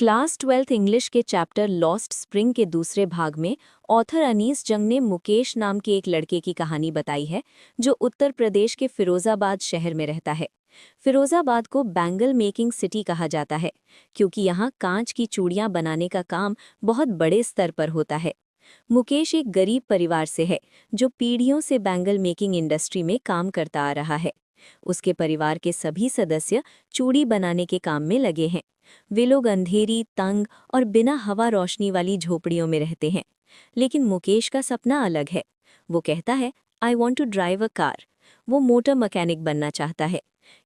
Class 12th English के chapter lost spring के दूसरे भाग में ऑथर अनीस जंग ने मुकेश नाम के एक लड़के की कहानी बताई है जो उत्तर प्रदेश के फिरोजाबाद शहर में रहता है। फिरोजाबाद को बैंगल मेकिंग सिटी कहा जाता है क्योंकि यहाँ कांच की चूड़ियाँ बनाने का काम बहुत बड़े स्तर पर होता है। मुकेश एक गरीब परिवार से है जो पीढ़ियों से बैंगल मेकिंग इंडस्ट्री में काम करता आ रहा है। उसके परिवार के सभी सदस्य चूड़ी बनाने के काम में लगे हैं। वे लोग अंधेरी, तंग और बिना हवा रोशनी वाली झोपड़ियों में रहते हैं। लेकिन मुकेश का सपना अलग है। वो कहता है, I want to drive a car. वो मोटर मैकेनिक बनना चाहता है।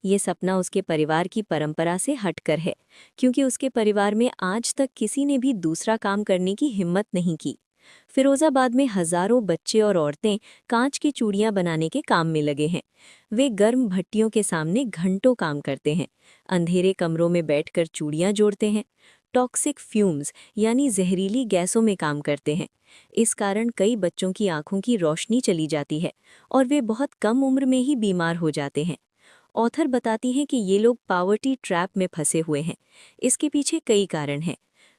ये सपना उसके परिवार की परंपरा से हटकर है क्योंकि उसके परिवार में आज तक किसी ने भी दूसरा काम करने की हिम्मत नहीं की। फिरोजाबाद में हजारों बच्चे और औरतें कांच की चूड़ियां बनाने के काम में लगे हैं। वे गर्म भट्टियों के सामने घंटों काम करते हैं, अंधेरे कमरों में बैठकर चूड़ियां जोड़ते हैं, टॉक्सिक फ्यूम्स यानी जहरीली गैसों में काम करते हैं। इस कारण कई बच्चों की आंखों की रोशनी चली जाती है और वे बहुत कम उम्र में ही बीमार हो जाते हैं। ऑथर बताती हैं कि ये लोग पावर्टी ट्रैप में फंसे हुए हैं। इसके पीछे कई कारण हैं।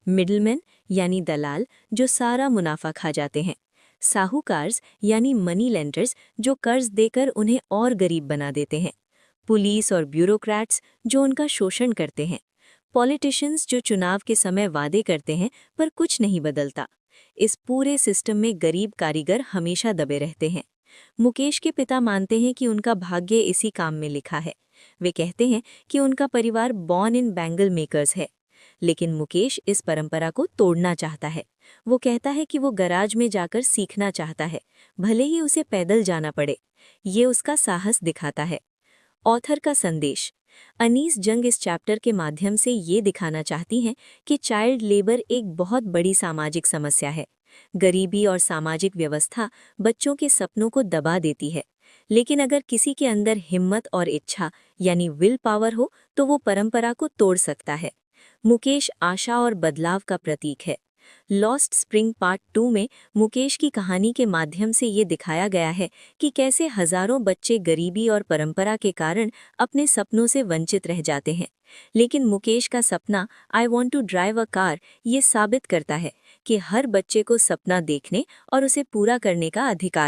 मिडलमैन यानी दलाल जो सारा मुनाफा खा जाते हैं, साहूकार्स यानी मनी लेंडर्स जो कर्ज देकर उन्हें और गरीब बना देते हैं, पुलिस और ब्यूरोक्रेट्स जो उनका शोषण करते हैं, पॉलिटिशियंस जो चुनाव के समय वादे करते हैं पर कुछ नहीं बदलता। इस पूरे सिस्टम में गरीब कारीगर हमेशा दबे रहते हैं। मुकेश के पिता मानते हैं कि उनका भाग्य इसी काम में लिखा है। वे कहते हैं कि उनका परिवार बॉर्न इन बैंगल मेकर्स है। लेकिन मुकेश इस परंपरा को तोड़ना चाहता है। वो कहता है कि वो गराज में जाकर सीखना चाहता है, भले ही उसे पैदल जाना पड़े। ये उसका साहस दिखाता है। ऑथर का संदेश। अनीस जंग इस चैप्टर के माध्यम से ये दिखाना चाहती हैं कि चाइल्ड लेबर एक बहुत बड़ी सामाजिक समस्या है। गरीबी और सामाजिक व्यवस्था बच्चों के सपनों को दबा देती है। लेकिन अगर किसी के अंदर हिम्मत और इच्छा यानी विल पावर हो तो वो परंपरा को तोड़ सकता है। मुकेश आशा और बदलाव का प्रतीक है। लॉस्ट स्प्रिंग पार्ट 2 में मुकेश की कहानी के माध्यम से ये दिखाया गया है कि कैसे हजारों बच्चे गरीबी और परंपरा के कारण अपने सपनों से वंचित रह जाते हैं। लेकिन मुकेश का सपना I want to drive a car ये साबित करता है कि हर बच्चे को सपना देखने और उसे पूरा करने का अधिकार है।